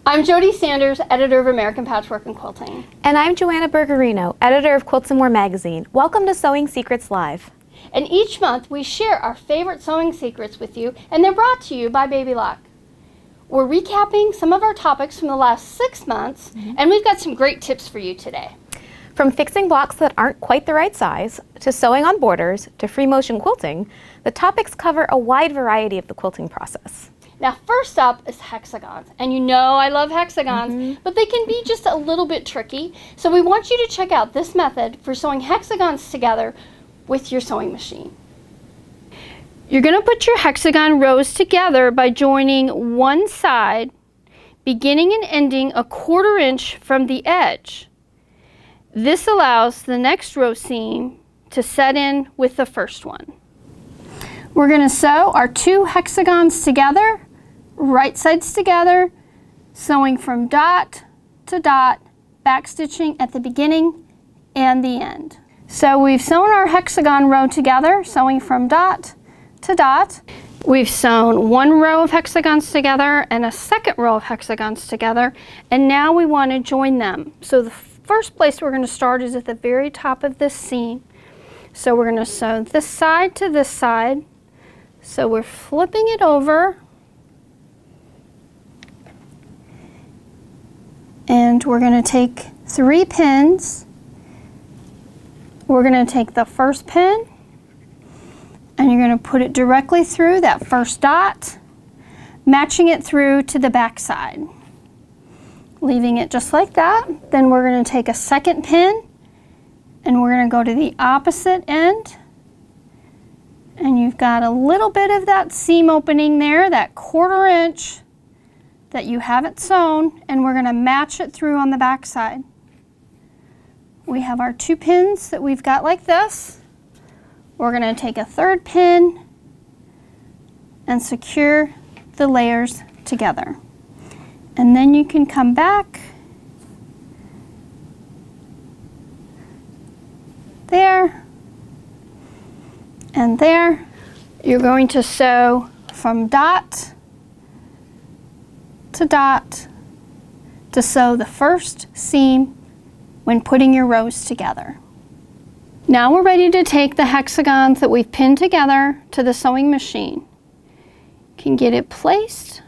I'm Jody Sanders, editor of American Patchwork and Quilting. And I'm Joanna Burgarino, editor of Quilts and More magazine. Welcome to Sewing Secrets Live. And each month we share our favorite sewing secrets with you, and they're brought to you by Baby Lock. We're recapping some of our topics from the last 6 months, and we've got some great tips for you today. From fixing blocks that aren't quite the right size, to sewing on borders, to free motion quilting, the topics cover a wide variety of the quilting process. Now, first up is hexagons. And you know I love hexagons, but they can be just a little bit tricky. So we want you to check out this method for sewing hexagons together with your sewing machine. You're going to put your hexagon rows together by joining one side, beginning and ending a 1/4 inch from the edge. This allows the next row seam to set in with the first one. We're going to sew our 2 hexagons together, right sides together, sewing from dot to dot, back stitching at the beginning and the end. So we've sewn our hexagon row together, sewing from dot to dot. We've sewn 1 row of hexagons together and a 2nd row of hexagons together, and now we want to join them. So the first place we're going to start is at the very top of this seam. So we're going to sew this side to this side. So we're flipping it over, and we're going to take 3 pins. We're going to take the first pin, and you're going to put it directly through that first dot, matching it through to the back side, leaving it just like that. Then we're going to take a 2nd pin, and we're going to go to the opposite end. And you've got a little bit of that seam opening there, that 1/4 inch that you haven't sewn, and we're going to match it through on the back side. We have our 2 pins that we've got like this. We're going to take a 3rd pin and secure the layers together. And then you can come back there and there. You're going to sew from dot to dot to sew the first seam when putting your rows together. Now we're ready to take the hexagons that we've pinned together to the sewing machine. You can get it placed.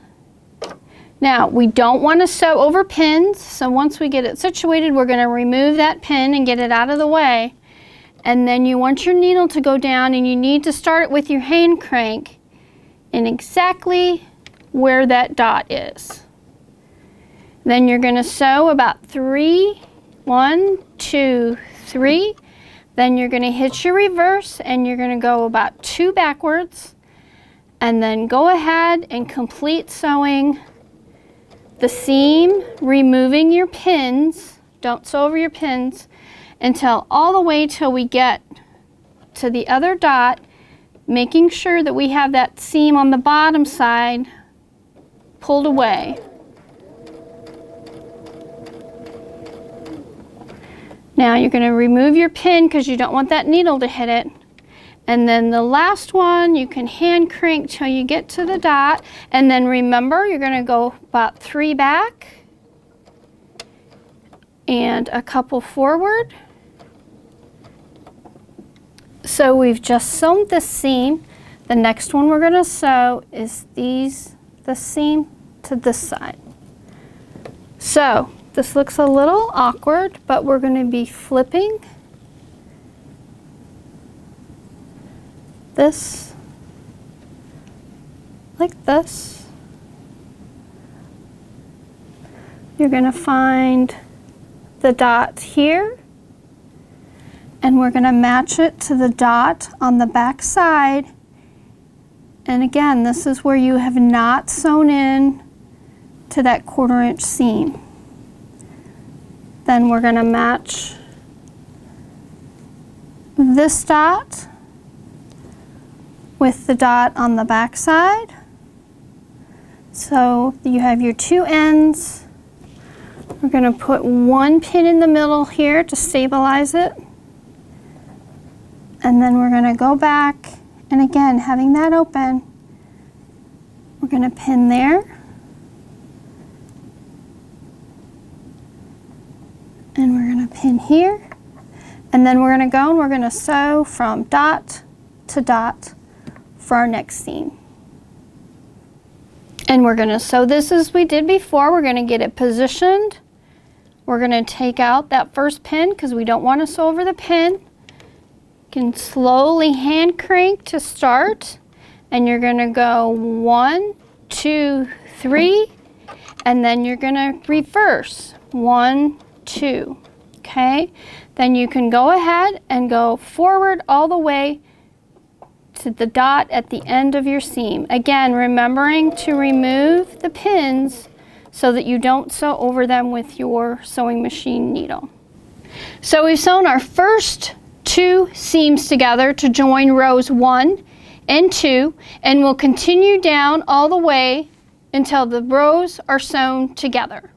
Now we don't want to sew over pins, so once we get it situated, we're going to remove that pin and get it out of the way. And then you want your needle to go down, and you need to start it with your hand crank in exactly where that dot is. Then you're going to sew about 3, 1, 2, 3. Then you're going to hit your reverse, and you're going to go about 2 backwards, and then go ahead and complete sewing the seam, removing your pins. Don't sew over your pins until all the way till we get to the other dot, making sure that we have that seam on the bottom side pulled away. Now you're going to remove your pin because you don't want that needle to hit it. And then the last one, you can hand crank till you get to the dot. And then remember, you're going to go about 3 back and a couple forward. So we've just sewn this seam. The next one we're going to sew is the seam to this side. So this looks a little awkward, but we're going to be flipping this like this. You're going to find the dot here, and we're going to match it to the dot on the back side. And again, this is where you have not sewn in to that 1/4 inch seam. Then we're going to match this dot with the dot on the back side. So you have your 2 ends. We're going to put 1 pin in the middle here to stabilize it. And then we're going to go back, and again, having that open, we're going to pin there pin here, and then we're going to go and we're going to sew from dot to dot for our next seam. And we're going to sew this as we did before. We're going to get it positioned. We're going to take out that first pin because we don't want to sew over the pin. You can slowly hand crank to start, and you're going to go 1, 2, 3, and then you're going to reverse 1, 2. Okay? Then you can go ahead and go forward all the way to the dot at the end of your seam. Again, remembering to remove the pins so that you don't sew over them with your sewing machine needle. So we've sewn our first 2 seams together to join rows 1 and 2, and we'll continue down all the way until the rows are sewn together.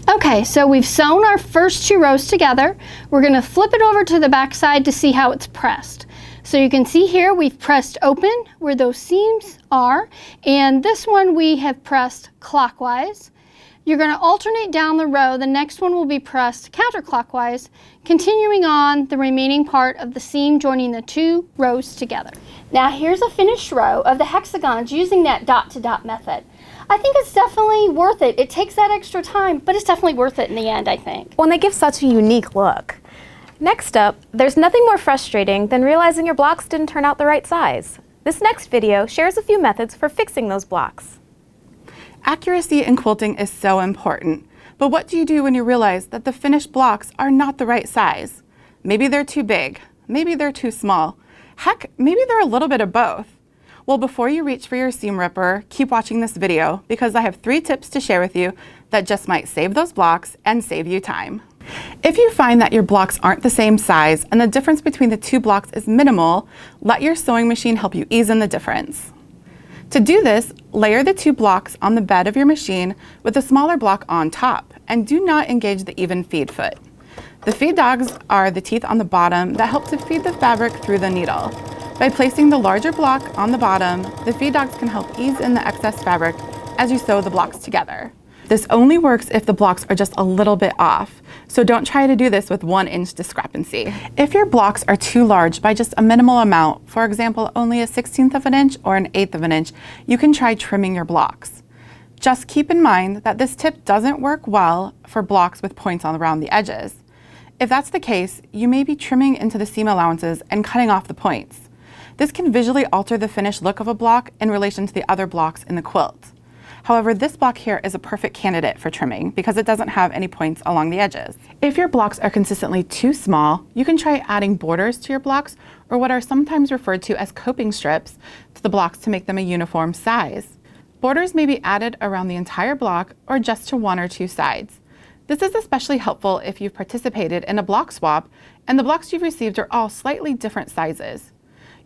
Okay, so we've sewn our first 2 rows together. We're going to flip it over to the back side to see how it's pressed. So you can see here we've pressed open where those seams are, and this one we have pressed clockwise. You're going to alternate down the row. The next one will be pressed counterclockwise, continuing on the remaining part of the seam, joining the 2 rows together. Now here's a finished row of the hexagons using that dot to dot method. I think it's definitely worth it. It takes that extra time, but it's definitely worth it in the end, I think. Well, and they give such a unique look. Next up, there's nothing more frustrating than realizing your blocks didn't turn out the right size. This next video shares a few methods for fixing those blocks. Accuracy in quilting is so important, but what do you do when you realize that the finished blocks are not the right size? Maybe they're too big, maybe they're too small. Heck, maybe they're a little bit of both. Well, before you reach for your seam ripper, keep watching this video because I have 3 tips to share with you that just might save those blocks and save you time. If you find that your blocks aren't the same size and the difference between the 2 blocks is minimal, let your sewing machine help you ease in the difference. To do this, layer the 2 blocks on the bed of your machine with a smaller block on top, and do not engage the even feed foot. The feed dogs are the teeth on the bottom that help to feed the fabric through the needle. By placing the larger block on the bottom, the feed dogs can help ease in the excess fabric as you sew the blocks together. This only works if the blocks are just a little bit off, so don't try to do this with 1-inch discrepancy. If your blocks are too large by just a minimal amount, for example, only a 1/16 of an inch or an 1/8 of an inch, you can try trimming your blocks. Just keep in mind that this tip doesn't work well for blocks with points around the edges. If that's the case, you may be trimming into the seam allowances and cutting off the points. This can visually alter the finished look of a block in relation to the other blocks in the quilt. However, this block here is a perfect candidate for trimming because it doesn't have any points along the edges. If your blocks are consistently too small, you can try adding borders to your blocks, or what are sometimes referred to as coping strips, to the blocks to make them a uniform size. Borders may be added around the entire block or just to 1 or 2 sides. This is especially helpful if you've participated in a block swap and the blocks you've received are all slightly different sizes.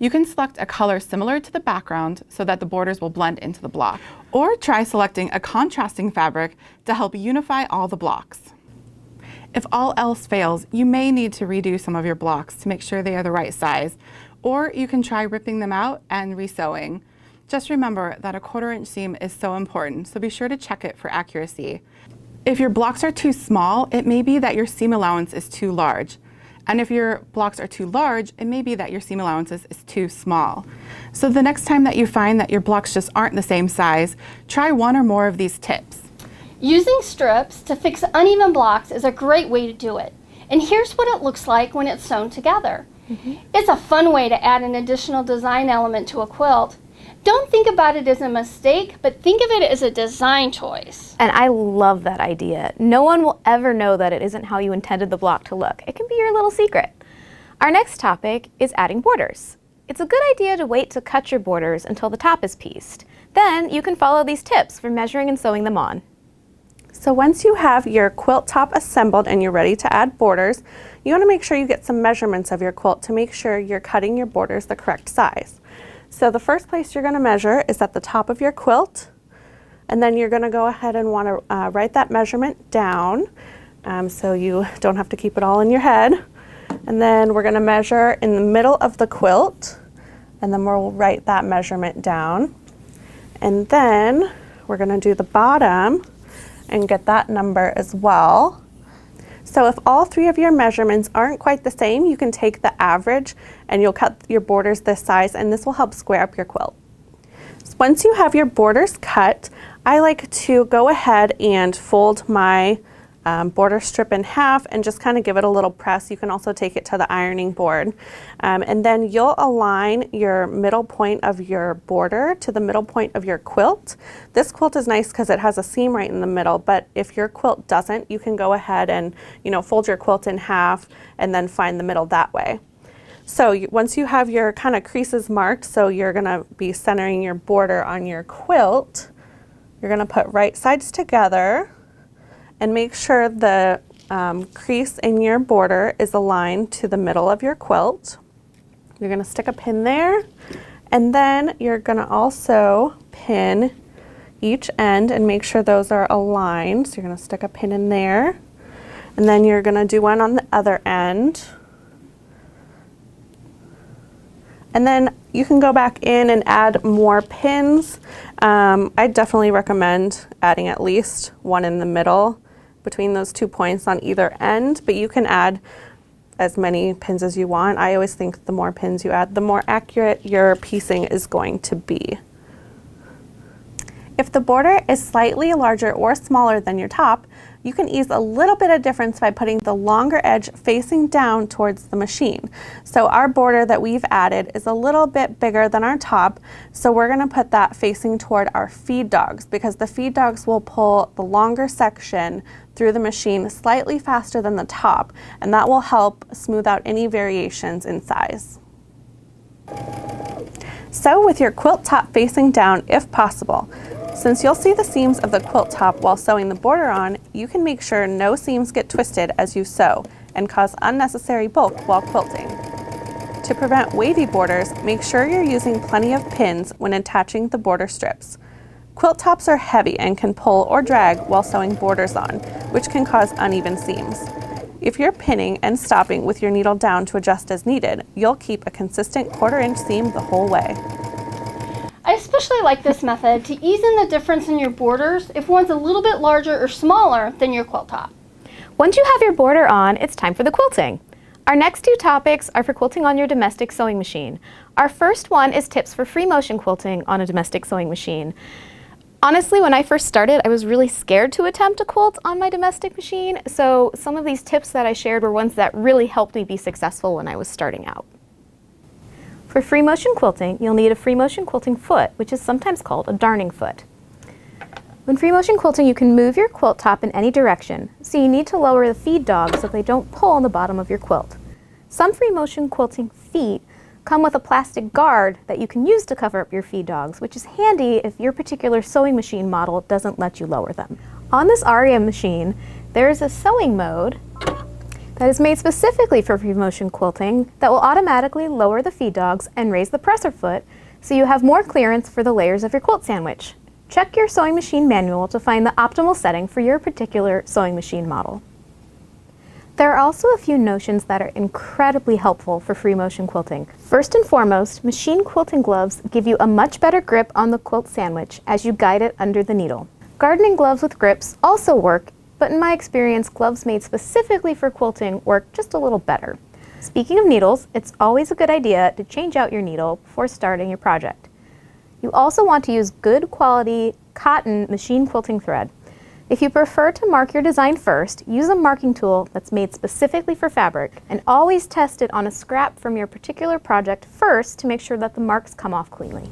You can select a color similar to the background so that the borders will blend into the block. Or try selecting a contrasting fabric to help unify all the blocks. If all else fails, you may need to redo some of your blocks to make sure they are the right size, or you can try ripping them out and resewing. Just remember that a 1/4 inch seam is so important, so be sure to check it for accuracy. If your blocks are too small, it may be that your seam allowance is too large. And if your blocks are too large, it may be that your seam allowances is too small. So the next time that you find that your blocks just aren't the same size, try 1 or more of these tips. Using strips to fix uneven blocks is a great way to do it. And here's what it looks like when it's sewn together. It's a fun way to add an additional design element to a quilt. Don't think about it as a mistake, but think of it as a design choice. And I love that idea. No one will ever know that it isn't how you intended the block to look. It can be your little secret. Our next topic is adding borders. It's a good idea to wait to cut your borders until the top is pieced. Then you can follow these tips for measuring and sewing them on. So once you have your quilt top assembled and you're ready to add borders, you want to make sure you get some measurements of your quilt to make sure you're cutting your borders the correct size. So the first place you're going to measure is at the top of your quilt, and then you're going to go ahead and want to write that measurement down so you don't have to keep it all in your head. And then we're going to measure in the middle of the quilt, and then we'll write that measurement down. And then we're going to do the bottom and get that number as well. So if all three of your measurements aren't quite the same, you can take the average and you'll cut your borders this size, and this will help square up your quilt. So once you have your borders cut, I like to go ahead and fold my border strip in half and just kind of give it a little press. You can also take it to the ironing board. And then you'll align your middle point of your border to the middle point of your quilt. This quilt is nice because it has a seam right in the middle, but if your quilt doesn't, you can go ahead and, fold your quilt in half and then find the middle that way. So once you have your kind of creases marked, so you're gonna be centering your border on your quilt, you're gonna put right sides together and make sure the crease in your border is aligned to the middle of your quilt. You're gonna stick a pin there, and then you're gonna also pin each end and make sure those are aligned. So you're gonna stick a pin in there, and then you're gonna do one on the other end. And then you can go back in and add more pins. I definitely recommend adding at least one in the middle between those 2 points on either end, but you can add as many pins as you want. I always think the more pins you add, the more accurate your piecing is going to be. If the border is slightly larger or smaller than your top, you can ease a little bit of difference by putting the longer edge facing down towards the machine. So our border that we've added is a little bit bigger than our top, so we're gonna put that facing toward our feed dogs, because the feed dogs will pull the longer section through the machine slightly faster than the top, and that will help smooth out any variations in size. So with your quilt top facing down, if possible, since you'll see the seams of the quilt top while sewing the border on, you can make sure no seams get twisted as you sew and cause unnecessary bulk while quilting. To prevent wavy borders, make sure you're using plenty of pins when attaching the border strips. Quilt tops are heavy and can pull or drag while sewing borders on, which can cause uneven seams. If you're pinning and stopping with your needle down to adjust as needed, you'll keep a consistent 1/4 inch seam the whole way. I especially like this method to ease in the difference in your borders if one's a little bit larger or smaller than your quilt top. Once you have your border on, it's time for the quilting. Our next 2 topics are for quilting on your domestic sewing machine. Our first one is tips for free motion quilting on a domestic sewing machine. Honestly, when I first started, I was really scared to attempt a quilt on my domestic machine, so some of these tips that I shared were ones that really helped me be successful when I was starting out. For free motion quilting, you'll need a free motion quilting foot, which is sometimes called a darning foot. When free motion quilting, you can move your quilt top in any direction, so you need to lower the feed dogs so they don't pull on the bottom of your quilt. Some free motion quilting feet come with a plastic guard that you can use to cover up your feed dogs, which is handy if your particular sewing machine model doesn't let you lower them. On this REM machine, there is a sewing mode that is made specifically for free motion quilting that will automatically lower the feed dogs and raise the presser foot so you have more clearance for the layers of your quilt sandwich. Check your sewing machine manual to find the optimal setting for your particular sewing machine model. There are also a few notions that are incredibly helpful for free motion quilting. First and foremost, machine quilting gloves give you a much better grip on the quilt sandwich as you guide it under the needle. Gardening gloves with grips also work, but in my experience, gloves made specifically for quilting work just a little better. Speaking of needles, it's always a good idea to change out your needle before starting your project. You also want to use good quality cotton machine quilting thread. If you prefer to mark your design first, use a marking tool that's made specifically for fabric, and always test it on a scrap from your particular project first to make sure that the marks come off cleanly.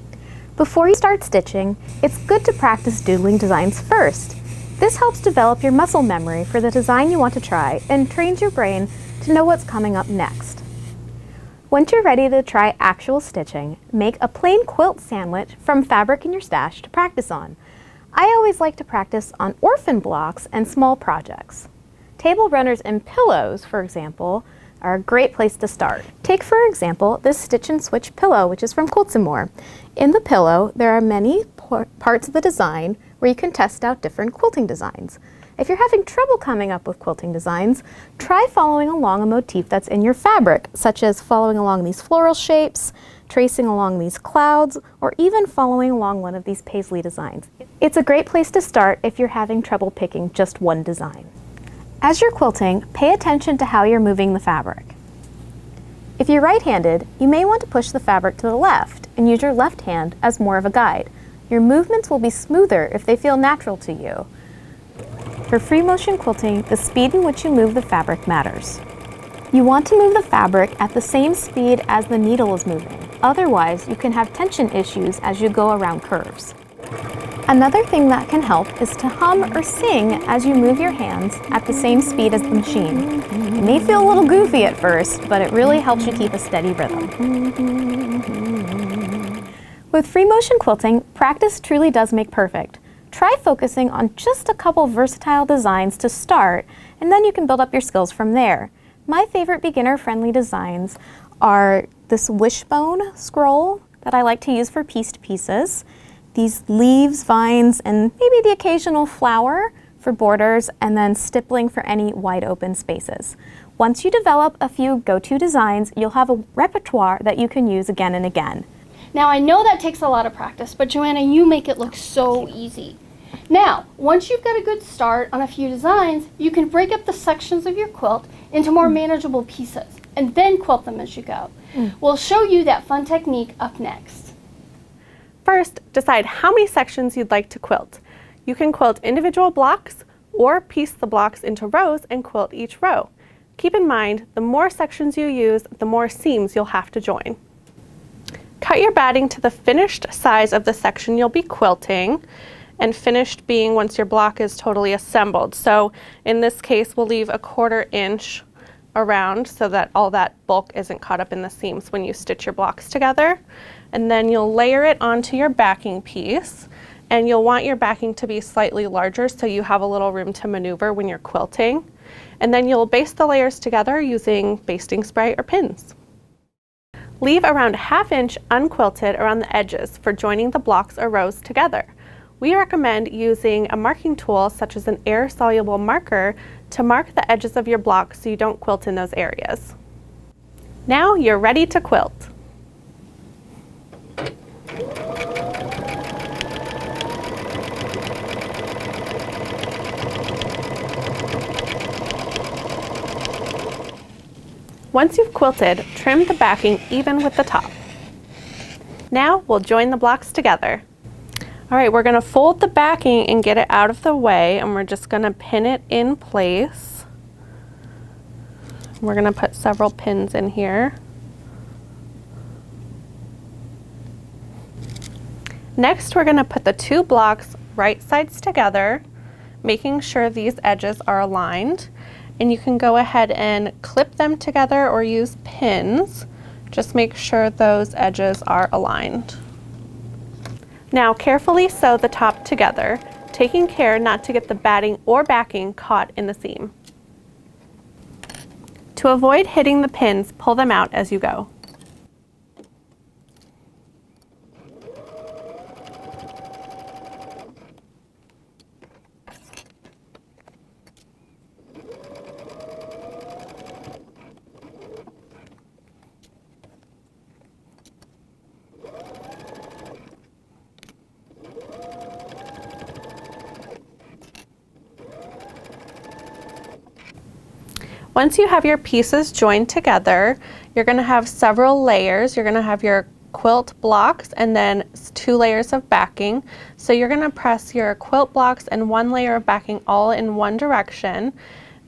Before you start stitching, it's good to practice doodling designs first. This helps develop your muscle memory for the design you want to try and trains your brain to know what's coming up next. Once you're ready to try actual stitching, make a plain quilt sandwich from fabric in your stash to practice on. I always like to practice on orphan blocks and small projects. Table runners and pillows, for example, are a great place to start. Take, for example, this stitch and switch pillow, which is from Quilts and More. In the pillow, there are many parts of the design where you can test out different quilting designs. If you're having trouble coming up with quilting designs, try following along a motif that's in your fabric, such as following along these floral shapes, tracing along these clouds, or even following along one of these paisley designs. It's a great place to start if you're having trouble picking just one design. As you're quilting, pay attention to how you're moving the fabric. If you're right-handed, you may want to push the fabric to the left and use your left hand as more of a guide. Your movements will be smoother if they feel natural to you. For free motion quilting, the speed in which you move the fabric matters. You want to move the fabric at the same speed as the needle is moving. Otherwise, you can have tension issues as you go around curves. Another thing that can help is to hum or sing as you move your hands at the same speed as the machine. It may feel a little goofy at first, but it really helps you keep a steady rhythm. With free motion quilting, practice truly does make perfect. Try focusing on just a couple versatile designs to start, and then you can build up your skills from there. My favorite beginner-friendly designs are this wishbone scroll that I like to use for pieced pieces, these leaves, vines, and maybe the occasional flower for borders, and then stippling for any wide open spaces. Once you develop a few go-to designs, you'll have a repertoire that you can use again and again. Now I know that takes a lot of practice, but Joanna, you make it look so easy. Now, once you've got a good start on a few designs, you can break up the sections of your quilt into more manageable pieces and then quilt them as you go. We'll show you that fun technique up next. First, decide how many sections you'd like to quilt. You can quilt individual blocks or piece the blocks into rows and quilt each row. Keep in mind, the more sections you use, the more seams you'll have to join. Cut your batting to the finished size of the section you'll be quilting, and finished being once your block is totally assembled. So in this case, we'll leave a 1/4 inch around so that all that bulk isn't caught up in the seams when you stitch your blocks together. And then you'll layer it onto your backing piece, and you'll want your backing to be slightly larger so you have a little room to maneuver when you're quilting. And then you'll baste the layers together using basting spray or pins. Leave around 1/2 inch unquilted around the edges for joining the blocks or rows together. We recommend using a marking tool such as an air-soluble marker to mark the edges of your block so you don't quilt in those areas. Now you're ready to quilt. Once you've quilted, trim the backing even with the top. Now we'll join the blocks together. All right, we're gonna fold the backing and get it out of the way, and we're just gonna pin it in place. We're gonna put several pins in here. Next, we're gonna put the 2 blocks right sides together, making sure these edges are aligned. And you can go ahead and clip them together or use pins. Just make sure those edges are aligned. Now carefully sew the top together, taking care not to get the batting or backing caught in the seam. To avoid hitting the pins, pull them out as you go. Once you have your pieces joined together, you're going to have several layers. You're going to have your quilt blocks and then 2 layers of backing. So you're going to press your quilt blocks and 1 layer of backing all in one direction.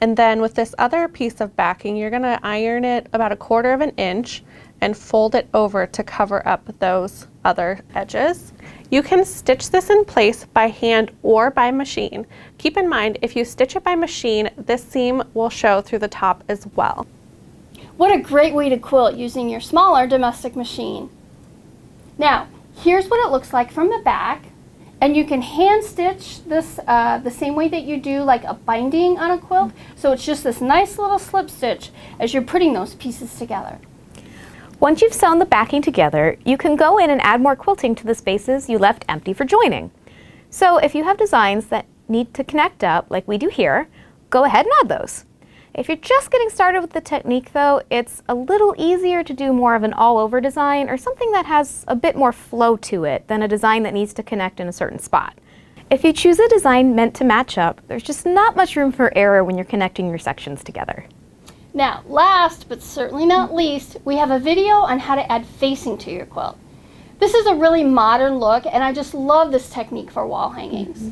And then with this other piece of backing, you're going to iron it about 1/4 inch and fold it over to cover up those other edges. You can stitch this in place by hand or by machine. Keep in mind, if you stitch it by machine, this seam will show through the top as well. What a great way to quilt using your smaller domestic machine. Now, here's what it looks like from the back, and you can hand stitch this the same way that you do like a binding on a quilt. So it's just this nice little slip stitch as you're putting those pieces together. Once you've sewn the backing together, you can go in and add more quilting to the spaces you left empty for joining. So if you have designs that need to connect up, like we do here, go ahead and add those. If you're just getting started with the technique though, it's a little easier to do more of an all-over design or something that has a bit more flow to it than a design that needs to connect in a certain spot. If you choose a design meant to match up, there's just not much room for error when you're connecting your sections together. Now, last but certainly not least, we have a video on how to add facing to your quilt. This is a really modern look, and I just love this technique for wall hangings.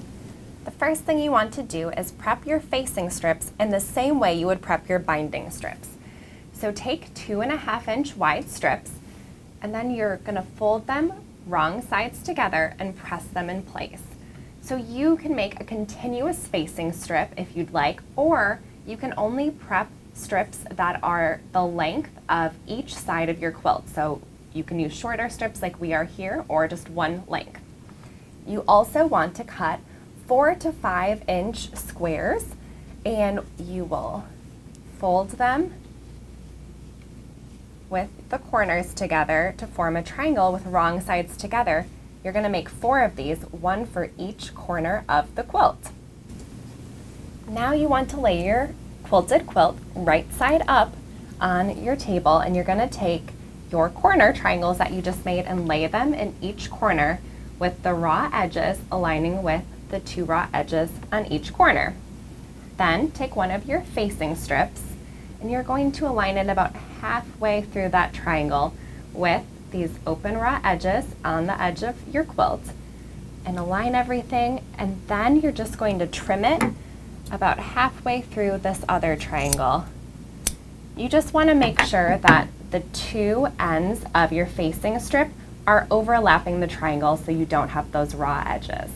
The first thing you want to do is prep your facing strips in the same way you would prep your binding strips. So take 2.5-inch wide strips, and then you're going to fold them wrong sides together and press them in place. So you can make a continuous facing strip if you'd like, or you can only prep strips that are the length of each side of your quilt. So you can use shorter strips like we are here, or just one length. You also want to cut 4 to 5-inch squares, and you will fold them with the corners together to form a triangle with wrong sides together. You're going to make 4 of these, one for each corner of the quilt. Now you want to lay your quilted quilt right side up on your table, and you're going to take your corner triangles that you just made and lay them in each corner with the raw edges aligning with the 2 raw edges on each corner. Then take one of your facing strips, and you're going to align it about halfway through that triangle with these open raw edges on the edge of your quilt, and align everything, and then you're just going to trim it about halfway through this other triangle. You just want to make sure that the 2 ends of your facing strip are overlapping the triangle so you don't have those raw edges.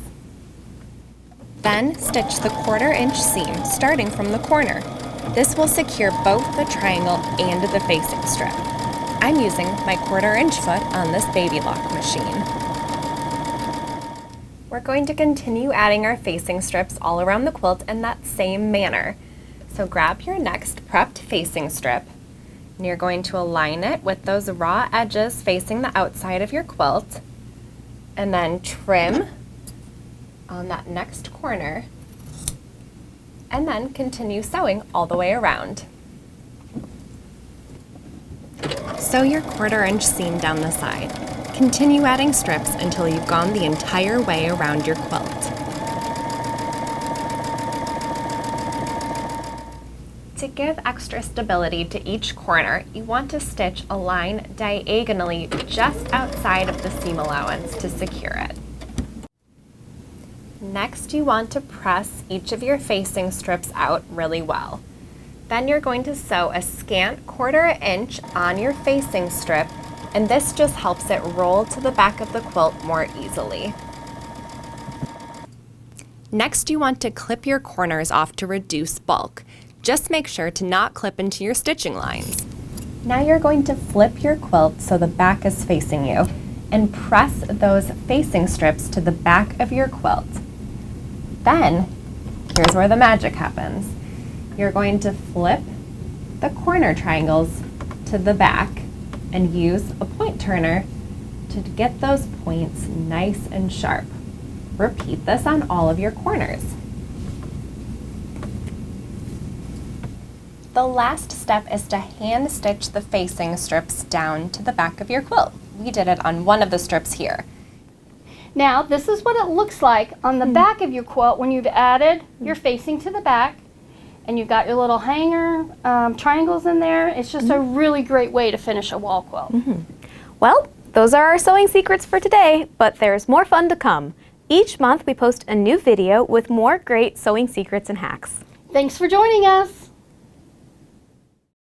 Then stitch the 1/4-inch seam starting from the corner. This will secure both the triangle and the facing strip. I'm using my 1/4-inch foot on this baby lock machine. We're going to continue adding our facing strips all around the quilt in that same manner. So grab your next prepped facing strip, and you're going to align it with those raw edges facing the outside of your quilt, and then trim on that next corner, and then continue sewing all the way around. Sew your 1/4-inch seam down the side. Continue adding strips until you've gone the entire way around your quilt. To give extra stability to each corner, you want to stitch a line diagonally just outside of the seam allowance to secure it. Next, you want to press each of your facing strips out really well. Then you're going to sew a scant 1/4 inch on your facing strip, and this just helps it roll to the back of the quilt more easily. Next, you want to clip your corners off to reduce bulk. Just make sure to not clip into your stitching lines. Now you're going to flip your quilt so the back is facing you, and press those facing strips to the back of your quilt. Then, here's where the magic happens. You're going to flip the corner triangles to the back and use a point turner to get those points nice and sharp. Repeat this on all of your corners. The last step is to hand stitch the facing strips down to the back of your quilt. We did it on one of the strips here. Now, this is what it looks like on the back of your quilt when you've added your facing to the back, and you've got your little hanger triangles in there. It's just a really great way to finish a wall quilt. Well, those are our sewing secrets for today, but there's more fun to come. Each month we post a new video with more great sewing secrets and hacks. Thanks for joining us.